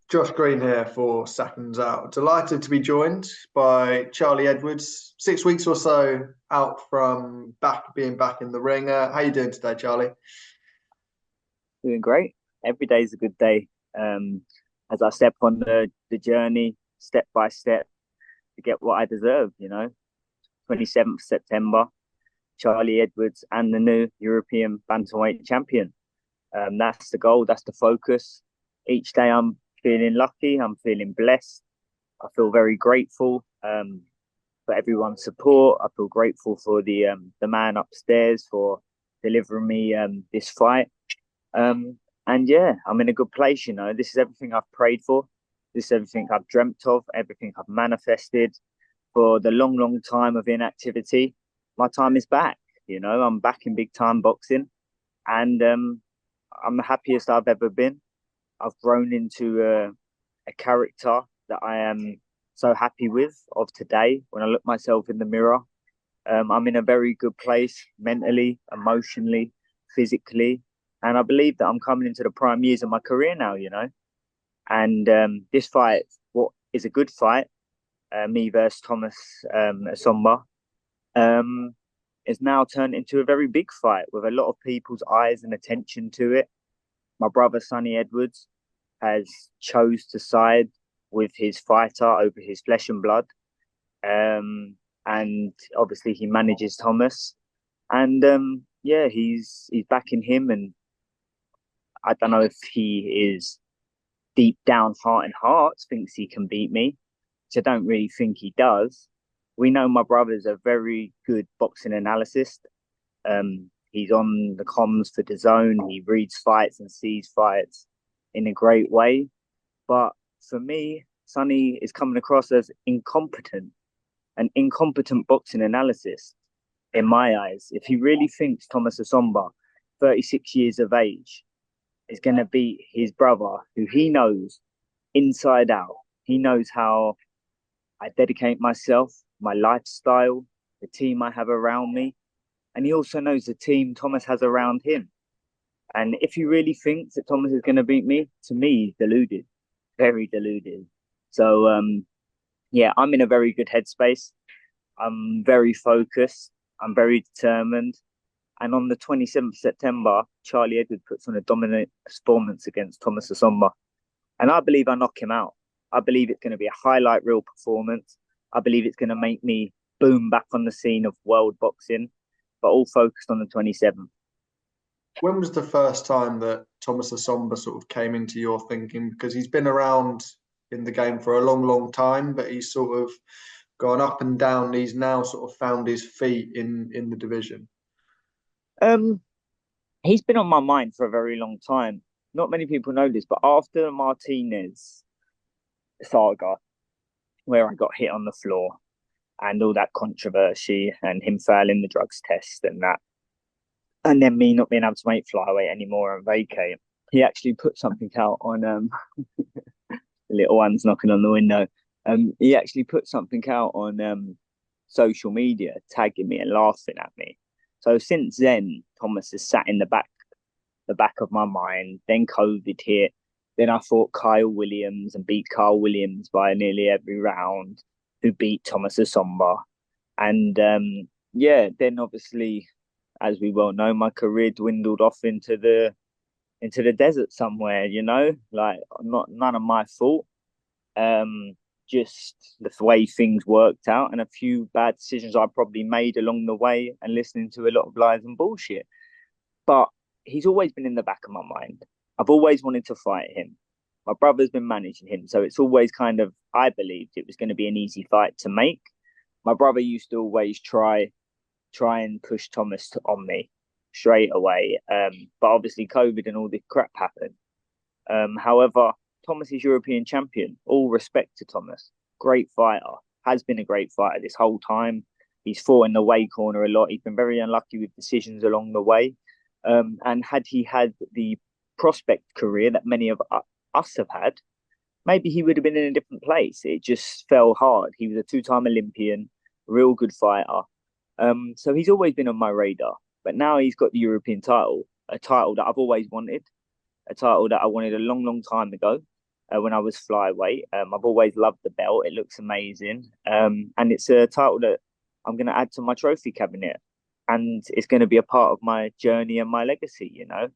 Josh Green here for Seconds Out. Delighted to be joined by Charlie Edwards. 6 weeks or so out from being back in the ring. How you doing today, Charlie? Doing great. Every day is a good day. Um, as I step on the journey, step by step, to get what I deserve. 27th September, Charlie Edwards and the new European bantamweight champion. That's the goal. That's the focus. Each day, I'm feeling lucky. I'm feeling blessed. I feel very grateful for everyone's support. I feel grateful for the man upstairs for delivering me this fight. Um, and yeah, I'm in a good place, This is everything I've prayed for. This is everything I've dreamt of, everything I've manifested for the long, long time of inactivity. My time is back, I'm back in big time boxing and I'm the happiest I've ever been. I've grown into a character that I am so happy with of today. When I look myself in the mirror, I'm in a very good place mentally, emotionally, physically. And I believe that I'm coming into the prime years of my career now. And this fight, what is a good fight, me versus Thomas Essomba, um, is now turned into a very big fight with a lot of people's eyes and attention to it. My brother Sonny Edwards has chose to side with his fighter over his flesh and blood. And obviously he manages Thomas. And yeah, he's backing him, and I don't know if he is deep down, heart and heart, thinks he can beat me, which I don't really think he does. We know my brother's a very good boxing analyst. He's on the comms for the zone. He reads fights and sees fights in a great way. But for me, Sonny is coming across as incompetent, an incompetent boxing analysis in my eyes. If he really thinks Thomas Essomba, 36 years of age, is going to beat his brother, who he knows inside out. He knows how I dedicate myself, my lifestyle, the team I have around me. And he also knows the team Thomas has around him. And if he really thinks that Thomas is going to beat me, to me, he's deluded, very deluded. So, yeah, I'm in a very good headspace. I'm very focused. I'm very determined. And on the 27th September, Charlie Edwards puts on a dominant performance against Thomas Essomba. And I believe I knock him out. I believe it's going to be a highlight reel performance. I believe it's going to make me boom back on the scene of world boxing, but all focused on the 27th. When was the first time that Thomas Essomba sort of came into your thinking? Because he's been around in the game for a long, long time, but he's sort of gone up and down. He's now sort of found his feet in the division. Um, he's been on my mind for a very long time. Not many people know this, but after the Martinez saga, where I got hit on the floor and all that controversy and him failing the drugs test and that, and then me not being able to make flyweight anymore and vacate, he actually put something out on the little ones knocking on the window. He actually put something out on social media, tagging me and laughing at me. So since then, Thomas has sat in the back of my mind. Then COVID hit. Then I fought Kyle Williams and beat Carl Williams by nearly every round, who beat Thomas Essomba. And yeah, then obviously, as we well know, my career dwindled off into the desert somewhere, like not none of my fault. Um, just the way things worked out and a few bad decisions I probably made along the way and listening to a lot of lies and bullshit. But he's always been in the back of my mind. I've always wanted to fight him. My brother's been managing him, so it's always kind of, I believed it was going to be an easy fight to make. My brother used to always try and push Thomas on me straight away. But obviously COVID and all this crap happened. However, Thomas is European champion. All respect to Thomas. Great fighter. Has been a great fighter this whole time. He's fought in the weight corner a lot. He's been very unlucky with decisions along the way. And had he had the prospect career that many of us have had, maybe he would have been in a different place. It just fell hard. He was a two-time Olympian, real good fighter. So he's always been on my radar. But now he's got the European title, a title that I've always wanted, a title that I wanted a long, long time ago. when I was flyweight. I've always loved the belt. It looks amazing. And it's a title that I'm going to add to my trophy cabinet. And it's going to be a part of my journey and my legacy, you know.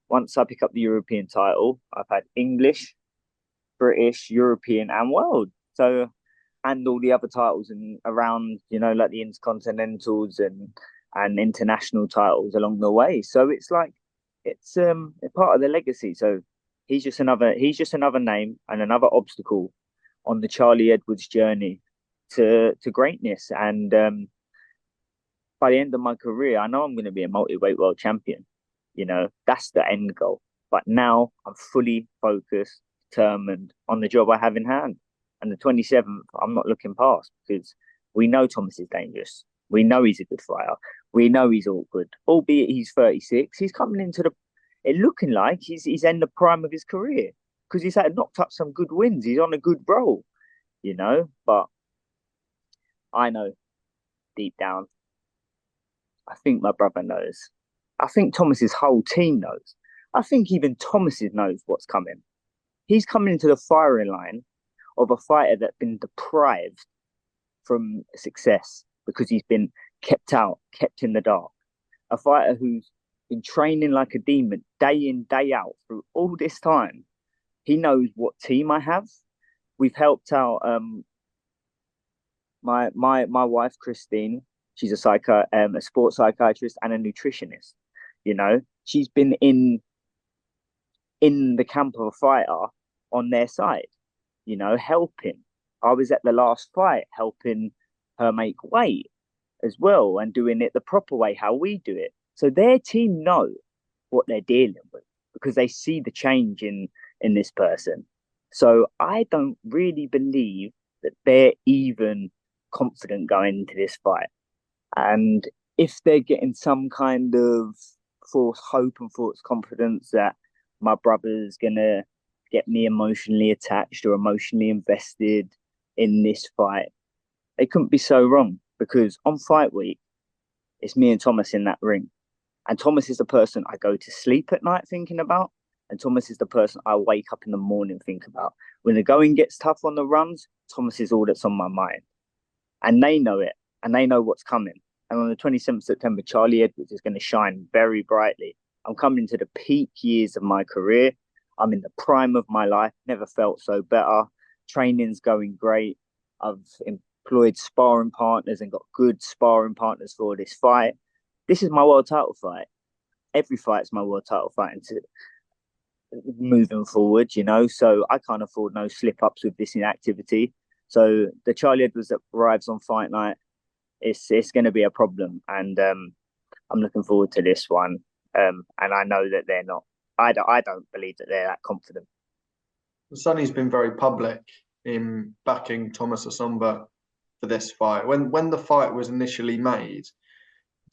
Once I pick up the European title, I've had English, British, European, and world. So, and all the other titles and around, you know, like the Intercontinentals and international titles along the way. So it's like it's a part of the legacy. So he's just another name and another obstacle on the Charlie Edwards journey to greatness. And by the end of my career, I know I'm going to be a multi-weight world champion. You know, that's the end goal. But now I'm fully focused, determined on the job I have in hand. And the 27th, I'm not looking past because we know Thomas is dangerous. We know he's a good fighter. We know he's all good, albeit he's 36. He's coming into it looking like he's in the prime of his career because he's had knocked up some good wins. He's on a good roll, you know. But I know deep down, I think my brother knows. I think Thomas's whole team knows. I think even Thomas's knows what's coming. He's coming into the firing line of a fighter that's been deprived from success because he's been kept out, kept in the dark. A fighter who's been training like a demon day in, day out through all this time. He knows what team I have. We've helped out my wife Christine. She's a sports psychiatrist and a nutritionist. You know, she's been in the camp of a fighter on their side, you know, helping. I was at the last fight helping her make weight as well and doing it the proper way, how we do it. So their team know what they're dealing with because they see the change in this person. So I don't really believe that they're even confident going into this fight. And if they're getting some kind of false hope and false confidence that my brother's gonna get me emotionally attached or emotionally invested in this fight, they couldn't be so wrong because on fight week, it's me and Thomas in that ring. And Thomas is the person I go to sleep at night thinking about. And Thomas is the person I wake up in the morning think about. When the going gets tough on the runs, Thomas is all that's on my mind. And they know it. And they know what's coming. And on the 27th of September, Charlie Edwards is going to shine very brightly. I'm coming into the peak years of my career. I'm in the prime of my life. Never felt so better. Training's going great. I've employed sparring partners and got good sparring partners for this fight. This is my world title fight. Every fight's my world title fight into moving forward, you know. So I can't afford no slip ups with this inactivity. So the Charlie Edwards that arrives on fight night, it's going to be a problem, and I'm looking forward to this one. And I know that they're not. I don't believe that they're that confident. Sonny's been very public in backing Thomas Essomba for this fight. When the fight was initially made,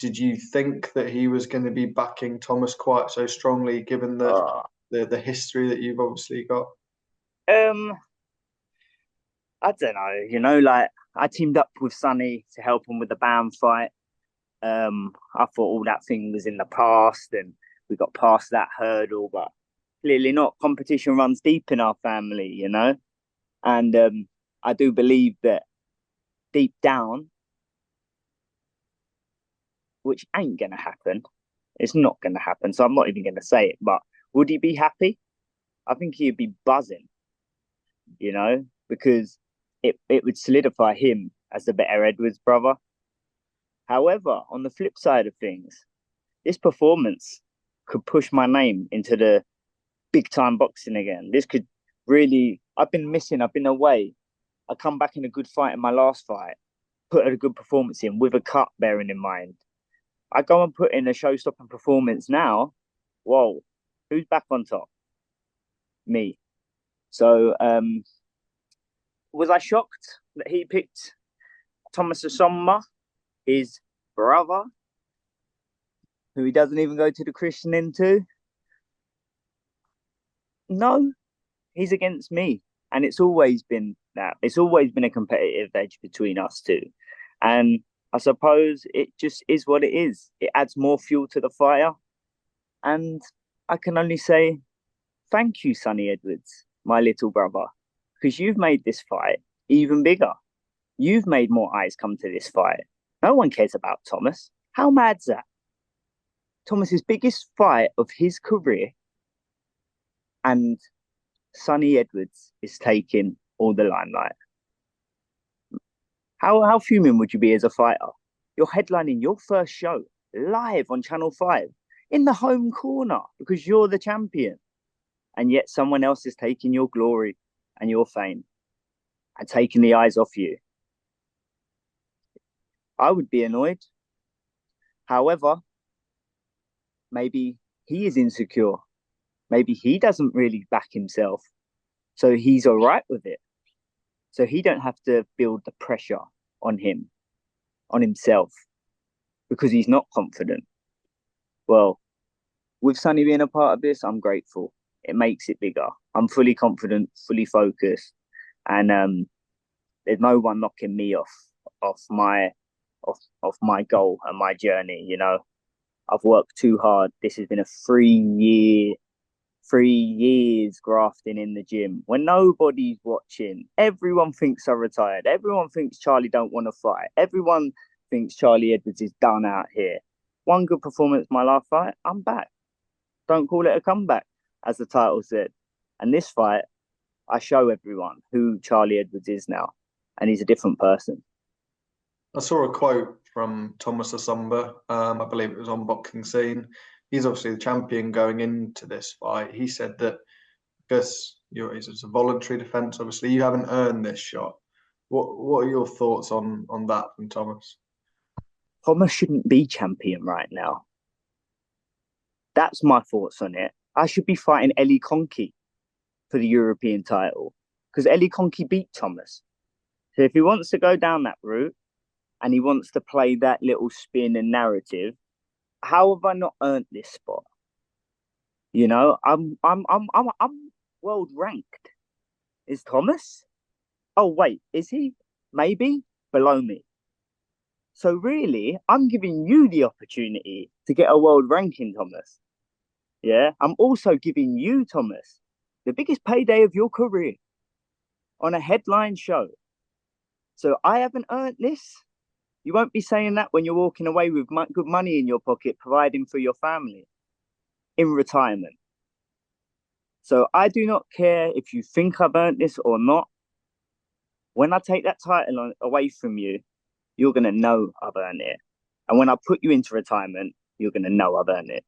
did you think that he was going to be backing Thomas quite so strongly, given the history that you've obviously got? I don't know. You know, like I teamed up with Sonny to help him with the BAM fight. I thought all that thing was in the past, and we got past that hurdle, but clearly not. Competition runs deep in our family, you know, and I do believe that deep down, which ain't gonna happen. It's not gonna happen, so I'm not even gonna say it. But would he be happy? I think he'd be buzzing, you know, because it would solidify him as the better Edwards brother. However, on the flip side of things, this performance could push my name into the big time boxing again. This could really, I've been away. I come back in a good fight in my last fight, put a good performance in with a cut, bearing in mind. I go and put in a show-stopping performance now. Whoa, who's back on top? Me. So, was I shocked that he picked Thomas Essomba, his brother, who he doesn't even go to the Christian into? No, he's against me. And it's always been that. It's always been a competitive edge between us two. And I suppose it just is what it is. It adds more fuel to the fire. And I can only say, thank you, Sonny Edwards. my little brother, because you've made this fight even bigger. You've made more eyes come to this fight. No one cares about Thomas. How mad's that? Thomas's biggest fight of his career, and Sonny Edwards is taking all the limelight. How fuming would you be as a fighter? You're headlining your first show live on Channel 5 in the home corner because you're the champion. And yet someone else is taking your glory and your fame and taking the eyes off you. I would be annoyed. However, maybe he is insecure. Maybe he doesn't really back himself. So he's all right with it. So he don't have to build the pressure on himself, because he's not confident. Well, with Sonny being a part of this, I'm grateful. It makes it bigger. I'm fully confident, fully focused, and there's no one knocking me off my goal and my journey. You know, I've worked too hard. This has been a 3 years grafting in the gym when nobody's watching. Everyone thinks I retired. Everyone thinks Charlie don't want to fight. Everyone thinks Charlie Edwards is done out here. One good performance, my last fight, I'm back. Don't call it a comeback, as the title said. And this fight, I show everyone who Charlie Edwards is now, and he's a different person. I saw a quote from Thomas Essomba. I believe it was on Boxing Scene. He's obviously the champion going into this fight. He said that because it's a voluntary defence, obviously you haven't earned this shot. What are your thoughts on that from Thomas? Thomas shouldn't be champion right now. That's my thoughts on it. I should be fighting Eli Conky for the European title because Eli Conky beat Thomas. So if he wants to go down that route and he wants to play that little spin and narrative, how have I not earned this spot? You know, I'm world ranked. Is Thomas? Oh wait, is he? Maybe below me. So really, I'm giving you the opportunity to get a world ranking, Thomas. Yeah, I'm also giving you, Thomas, the biggest payday of your career on a headline show. So I haven't earned this. You won't be saying that when you're walking away with good money in your pocket, providing for your family in retirement. So I do not care if you think I've earned this or not. When I take that title away from you, you're going to know I've earned it. And when I put you into retirement, you're going to know I've earned it.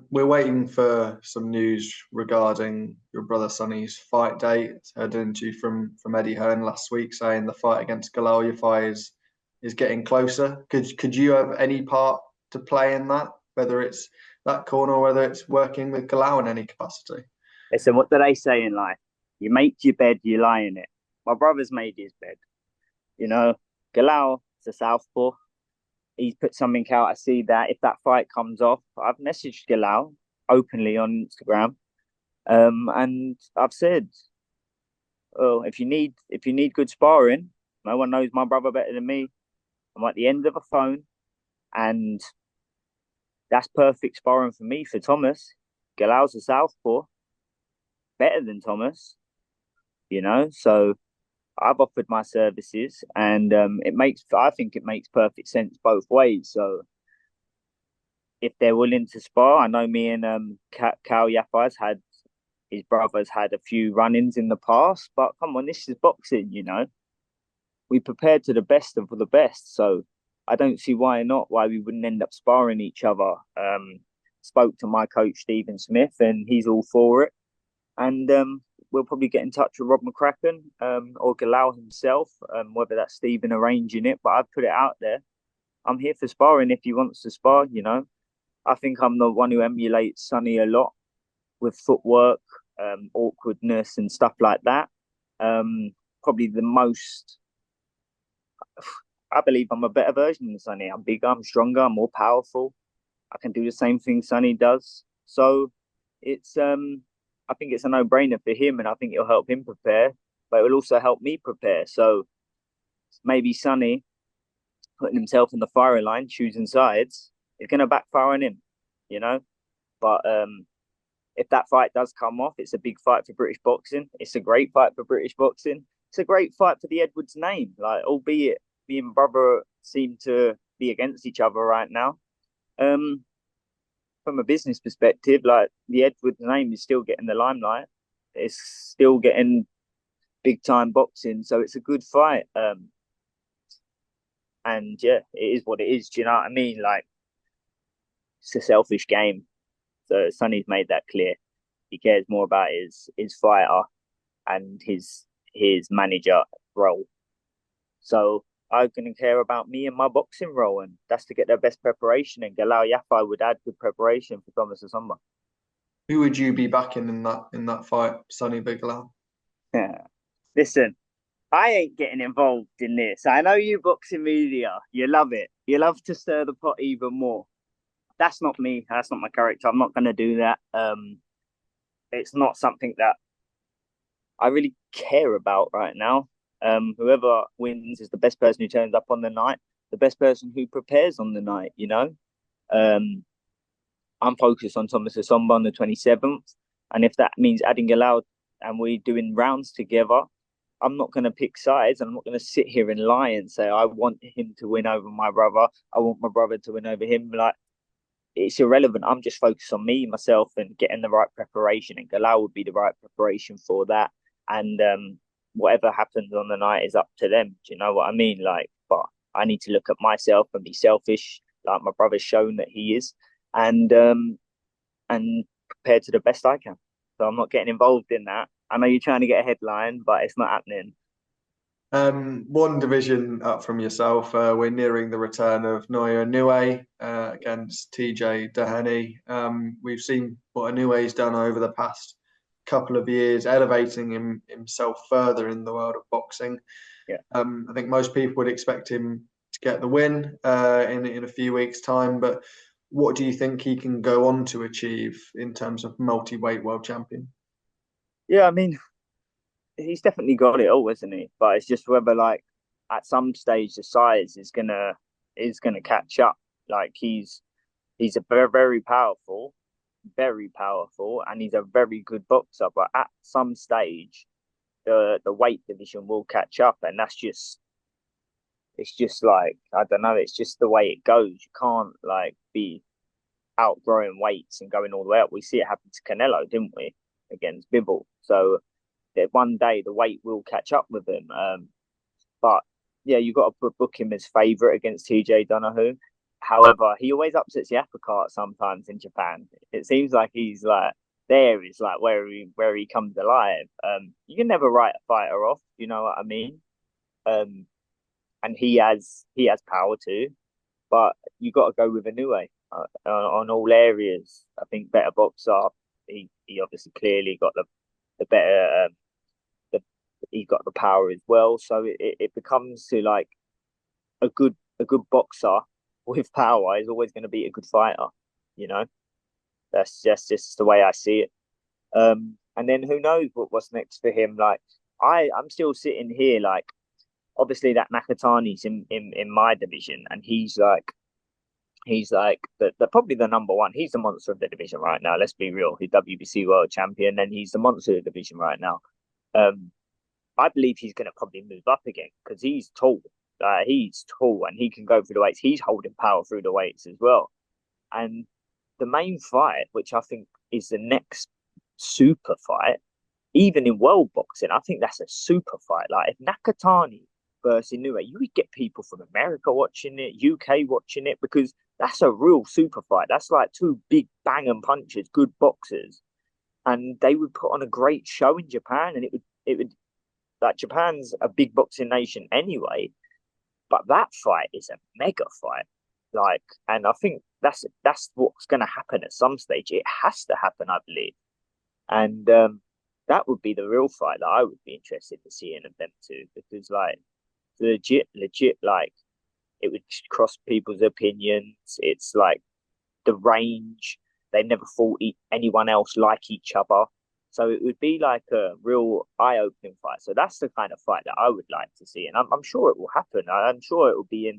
We're waiting for some news regarding your brother Sonny's fight date. I heard an interview from Eddie Hearn last week saying the fight against Galal Yafai is getting closer. Could you have any part to play in that, whether it's that corner or whether it's working with Galal in any capacity? Listen, what do they say in life? You make your bed, you lie in it. My brother's made his bed. You know, Galal is a southpaw. He's put something out. I see that if that fight comes off, I've messaged Galal openly on Instagram, and I've said, "Oh, if you need good sparring, no one knows my brother better than me. I'm at the end of a phone, and that's perfect sparring for me for Thomas. Galal's a southpaw, better than Thomas, you know. So I've offered my services, and I think it makes perfect sense both ways. So if they're willing to spar, I know me and Cal Yafai's had his brother's had a few run-ins in the past, but come on, this is boxing, you know. We prepared to the best of the best, so I don't see why we wouldn't end up sparring each other. Spoke to my coach Stephen Smith, and he's all for it. And we'll probably get in touch with Rob McCracken or Galal himself, whether that's Stephen arranging it. But I've put it out there. I'm here for sparring if he wants to spar, you know. I think I'm the one who emulates Sonny a lot with footwork, awkwardness and stuff like that. Probably the most, I believe I'm a better version of Sonny. I'm bigger, I'm stronger, I'm more powerful. I can do the same thing Sonny does. So it's I think it's a no-brainer for him, and I think it'll help him prepare, but it will also help me prepare. So maybe Sonny putting himself in the firing line, choosing sides, is going to backfire on him, you know. But if that fight does come off, it's a big fight for British boxing. It's a great fight for British boxing. It's a great fight for the Edwards name. Like, albeit me and brother seem to be against each other right now. Um, from a business perspective, like the Edwards name is still getting the limelight. It's still getting big time boxing, so it's a good fight. And yeah, it is what it is. Do you know what I mean? Like, it's a selfish game. So Sonny's made that clear. He cares more about his fighter and his manager role. So I'm gonna care about me and my boxing role, and that's to get their best preparation. And Galal Yafai would add good preparation for Thomas Essomba. Who would you be backing in that fight, Sonny Bigelow? Yeah. Listen, I ain't getting involved in this. I know you boxing media. You love it. You love to stir the pot even more. That's not me. That's not my character. I'm not gonna do that. It's not something that I really care about right now. Whoever wins is the best person who turns up on the night, the best person who prepares on the night, you know? Um, I'm focused on Thomas Essomba on the 27th. And if that means adding Galal and we doing rounds together, I'm not going to pick sides. I'm not going to sit here and lie and say, I want him to win over my brother. I want my brother to win over him. Like, it's irrelevant. I'm just focused on me, myself, and getting the right preparation. And Galal would be the right preparation for that. And whatever happens on the night is up to them. Do you know what I mean? Like, but I need to look at myself and be selfish, like my brother's shown that he is, and prepare to the best I can. So I'm not getting involved in that. I know you're trying to get a headline, but it's not happening. One division up from yourself. We're nearing the return of Naoya Inoue against TJ Doheny. We've seen what Inoue's done over the past couple of years, elevating himself further in the world of boxing. Yeah. I think most people would expect him to get the win in a few weeks' time. But what do you think he can go on to achieve in terms of multi-weight world champion? Yeah, I mean, he's definitely got it all, isn't he? But it's just whether, like, at some stage the size is gonna catch up. Like, he's a very powerful, and he's a very good boxer. But at some stage, the weight division will catch up, and it's just like, I don't know. It's just the way it goes. You can't like be outgrowing weights and going all the way up. We see it happen to Canelo, didn't we, against Bivol? So that one day the weight will catch up with him. But yeah, you got to book him as favourite against TJ Doheny. However, he always upsets the apple cart sometimes in Japan. It seems like he's like there is like where he comes alive. You can never write a fighter off, you know what I mean? Um, and he has power too, but you got to go with Inoue on all areas. I think better boxer. He obviously clearly got the better the he got the power as well. So it becomes to like a good boxer with power is always going to be a good fighter. You know, that's just the way I see it. And then who knows what's next for him? Like, I'm still sitting here like, obviously that Nakatani's in my division, and he's like the probably the number one. He's the monster of the division right now. Let's be real. He's WBC world champion, and he's the monster of the division right now. Um, I believe he's going to probably move up again because he's tall. He's tall and he can go through the weights. He's holding power through the weights as well. And the main fight, which I think is the next super fight, even in world boxing, I think that's a super fight. Like, if Nakatani versus Inoue, you would get people from America watching it, UK watching it, because that's a real super fight. That's like two big banging punches, good boxers, and they would put on a great show in Japan, and it would like, Japan's a big boxing nation anyway, but that fight is a mega fight. Like, and I think that's what's going to happen at some stage. It has to happen, I believe, and that would be the real fight that I would be interested to see in them two, because like, legit, like, it would cross people's opinions. It's like the range. They never fought anyone else like each other. So it would be like a real eye-opening fight. So that's the kind of fight that I would like to see, and I'm sure it will happen. I'm sure it will be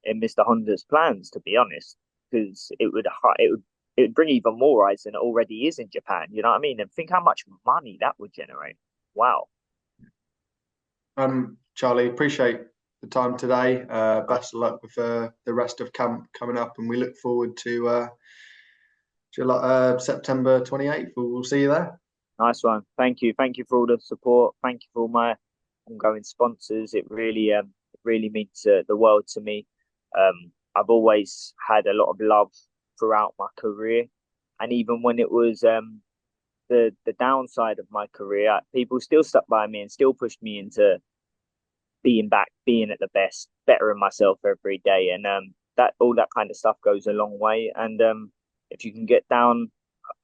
in Mr. Honda's plans, to be honest, because it would it'd bring even more eyes than it already is in Japan. You know what I mean? And think how much money that would generate. Wow. Charlie, appreciate the time today. Best of luck with the rest of camp coming up, and we look forward to September 28th. We'll see you there. Nice one. Thank you. Thank you for all the support. Thank you for all my ongoing sponsors. It really means the world to me. I've always had a lot of love throughout my career, and even when it was the downside of my career, people still stuck by me and still pushed me into being back, being at the best, bettering myself every day, and that all that kind of stuff goes a long way. And if you can get down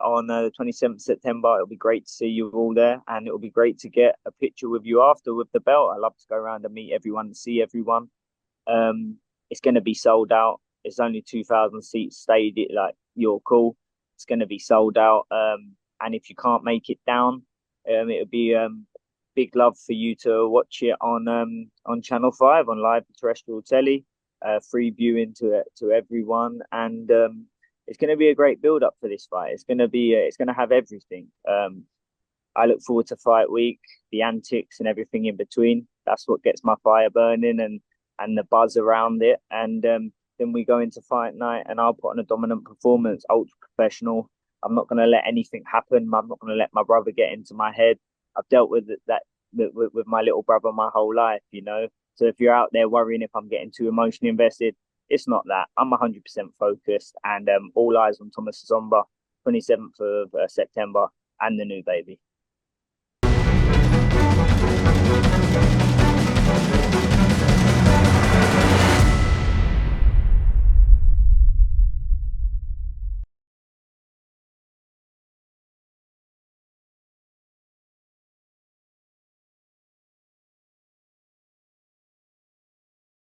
on the 27th September, it'll be great to see you all there, and it'll be great to get a picture with you after with the belt. I love to go around and meet everyone and see everyone. It's going to be sold out. It's only 2,000 seats stayed. Like, you're cool. It's going to be sold out. And if you can't make it down, it'll be big love for you to watch it on Channel 5 on live terrestrial telly. Free viewing to everyone, and it's going to be a great build up for this fight. It's going to have everything. I look forward to fight week, the antics and everything in between. That's what gets my fire burning, and the buzz around it. And then we go into fight night, and I'll put on a dominant performance, ultra professional. I'm not going to let anything happen. I'm not going to let my brother get into my head. I've dealt with that with my little brother my whole life, you know. So if you're out there worrying if I'm getting too emotionally invested, it's not that. I'm 100% focused, and all eyes on Thomas Essomba, 27th of September, and the new baby.